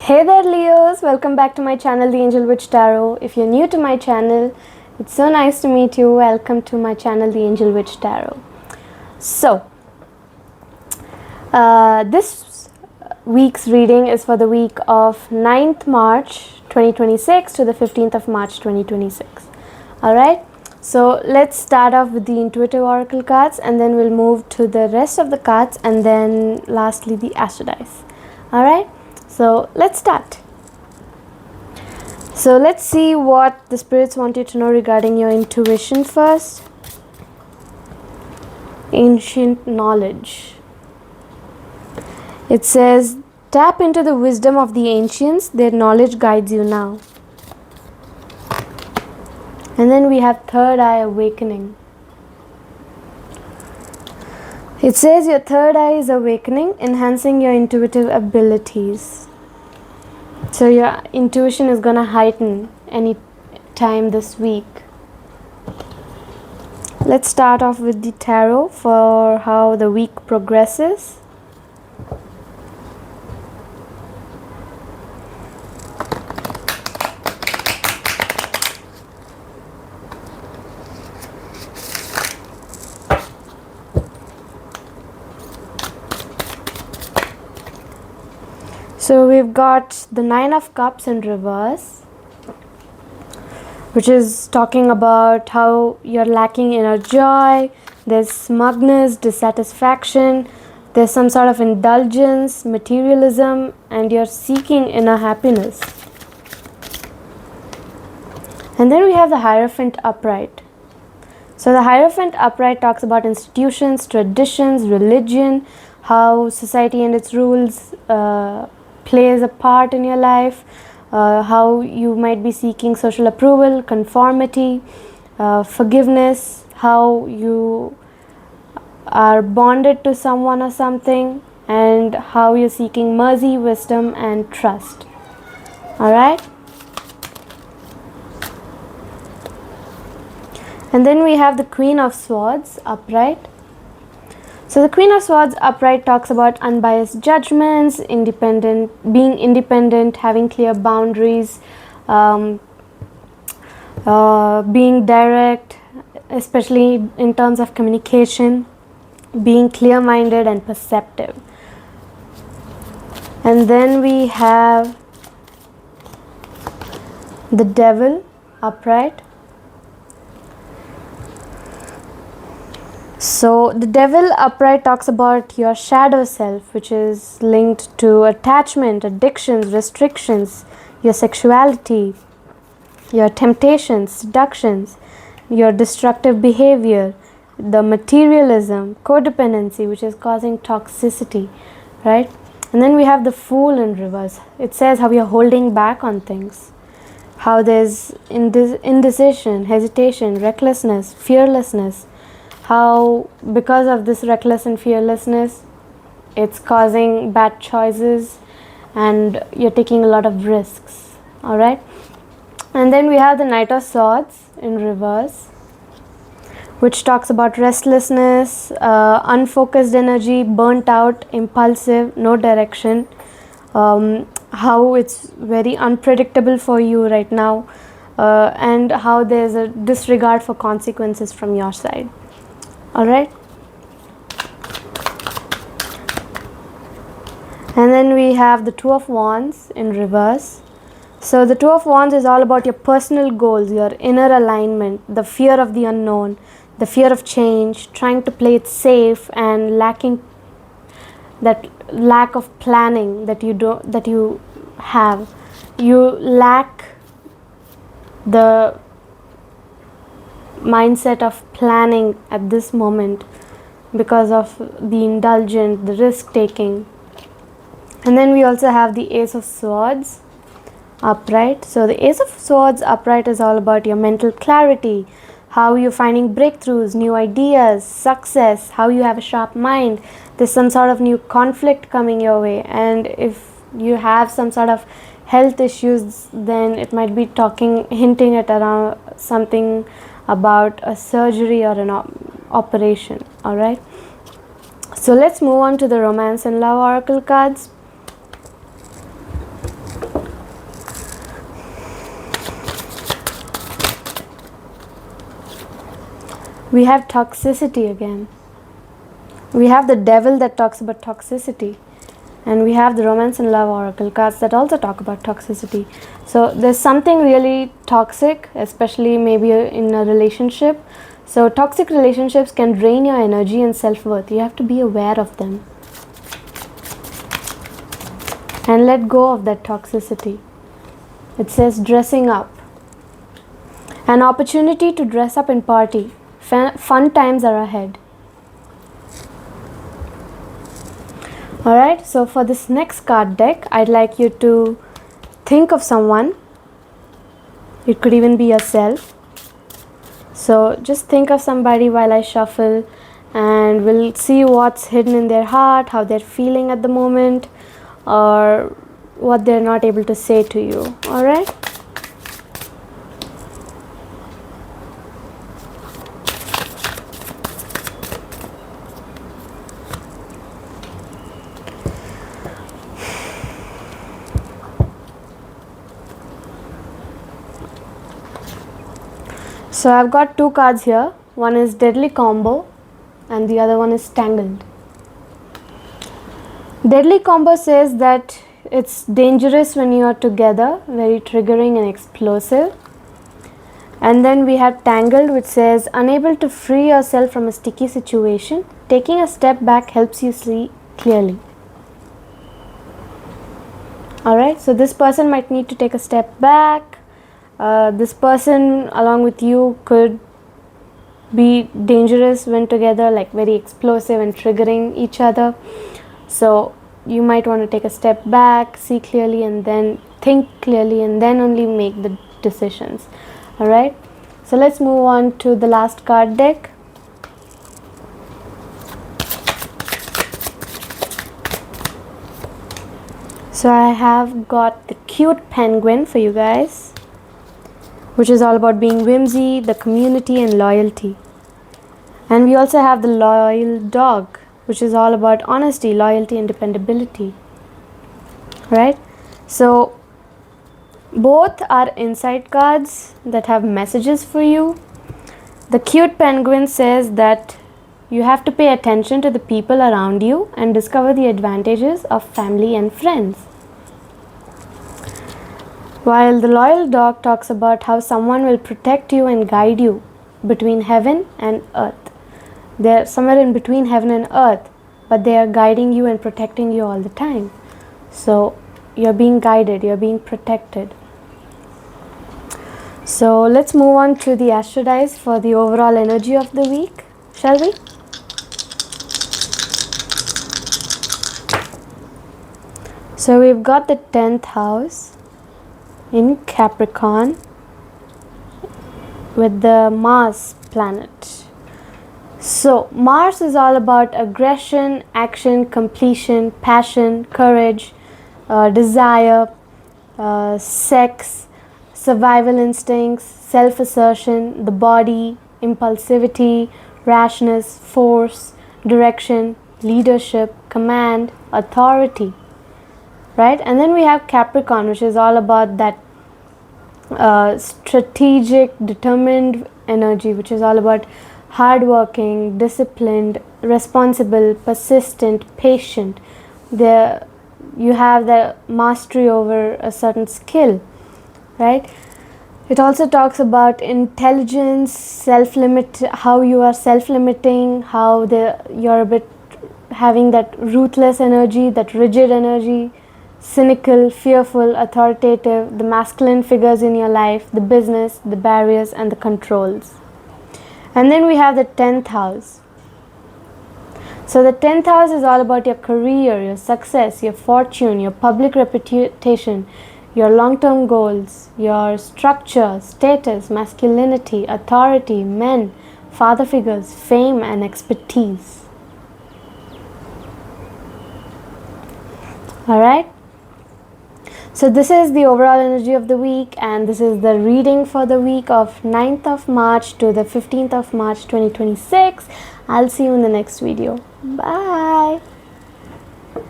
Hey there Leos, welcome back to my channel The Angel Witch Tarot. If you're new to my channel, it's so nice to meet you. Welcome to my channel The Angel Witch Tarot. So, this week's reading is for the week of 9th March 2026 to the 15th of March 2026. Alright, so let's start off with the intuitive oracle cards and then we'll move to the rest of the cards and then lastly the astro dice. Alright. So let's start. So let's see what the spirits want you to know regarding your intuition first. Ancient knowledge. It says, tap into the wisdom of the ancients, their knowledge guides you now. And then we have third eye awakening. It says your third eye is awakening, enhancing your intuitive abilities. So your intuition is going to heighten any time this week. Let's start off with the tarot for how the week progresses. So we've got the Nine of Cups in reverse, which is talking about how you're lacking inner joy, there's smugness, dissatisfaction, there's some sort of indulgence, materialism, and you're seeking inner happiness. And then we have the Hierophant upright. So the Hierophant upright talks about institutions, traditions, religion, how society and its rules plays a part in your life, how you might be seeking social approval, conformity, forgiveness, how you are bonded to someone or something, and how you're seeking mercy, wisdom, and trust. Alright? And then we have the Queen of Swords upright. So the Queen of Swords upright talks about unbiased judgments, being independent, having clear boundaries, being direct, especially in terms of communication, being clear-minded and perceptive. And then we have the Devil upright. So the Devil upright talks about your shadow self, which is linked to attachment, addictions, restrictions, your sexuality, your temptations, seductions, your destructive behavior, the materialism, codependency, which is causing toxicity, right? And then we have the Fool in reverse. It says how you're holding back on things, how there's indecision, hesitation, recklessness, fearlessness, how because of this reckless and fearlessness, it's causing bad choices and you're taking a lot of risks. Alright. And then we have the Knight of Swords in reverse, which talks about restlessness, unfocused energy, burnt out, impulsive, no direction, how it's very unpredictable for you right now, and how there's a disregard for consequences from your side. Alright. And then we have the Two of Wands in reverse. So the Two of Wands is all about your personal goals, your inner alignment, the fear of the unknown, the fear of change, trying to play it safe and lacking that lack of planning that you have. You lack the mindset of planning at this moment because of the indulgent, the risk taking. And then we also have the Ace of Swords upright. So the Ace of Swords upright is all about your mental clarity, how you're finding breakthroughs, new ideas, success, how you have a sharp mind. There's some sort of new conflict coming your way, and if you have some sort of health issues, then it might be hinting at around something about a surgery or an operation. Alright, so let's move on to the Romance and Love Oracle cards. We have toxicity again. We have the devil that talks about toxicity. And we have the romance and love oracle cards that also talk about toxicity. So there's something really toxic, especially maybe in a relationship. So toxic relationships can drain your energy and self-worth. You have to be aware of them. And let go of that toxicity. It says dressing up. An opportunity to dress up and party. Fun times are ahead. Alright, so for this next card deck, I'd like you to think of someone. It could even be yourself. So just think of somebody while I shuffle, and we'll see what's hidden in their heart, how they're feeling at the moment, or what they're not able to say to you. Alright? So I've got two cards here. One is Deadly Combo and the other one is Tangled. Deadly Combo says that it's dangerous when you are together, very triggering and explosive. And then we have Tangled, which says unable to free yourself from a sticky situation. Taking a step back helps you see clearly. Alright, so this person might need to take a step back. This person along with you could be dangerous when together, like very explosive and triggering each other. So you might want to take a step back, see clearly, and then think clearly, and then only make the decisions. Alright, so let's move on to the last card deck. So I have got the cute penguin for you guys, which is all about being whimsy, the community, and loyalty. And we also have the loyal dog, which is all about honesty, loyalty, and dependability. Right? So both are insight cards that have messages for you. The cute penguin says that you have to pay attention to the people around you and discover the advantages of family and friends. While the loyal dog talks about how someone will protect you and guide you between heaven and earth. They're somewhere in between heaven and earth, but they are guiding you and protecting you all the time. So you're being guided, you're being protected. So let's move on to the Astro Dice for the overall energy of the week, shall we? So we've got the 10th house in Capricorn with the Mars planet. So Mars is all about aggression, action, completion, passion, courage, desire, sex, survival instincts, self-assertion, the body, impulsivity, rashness, force, direction, leadership, command, authority. Right? And then we have Capricorn, which is all about that strategic, determined energy, which is all about hardworking, disciplined, responsible, persistent, patient. There you have the mastery over a certain skill, right? It also talks about intelligence, self-limit, how you are self-limiting, how you're a bit having that ruthless energy, that rigid energy, cynical, fearful, authoritative, the masculine figures in your life, the business, the barriers, and the controls. And then we have the 10th house. So the 10th house is all about your career, your success, your fortune, your public reputation, your long-term goals, your structure, status, masculinity, authority, men, father figures, fame, and expertise. Alright? So this is the overall energy of the week, and this is the reading for the week of 9th of March to the 15th of March 2026. I'll see you in the next video. Bye.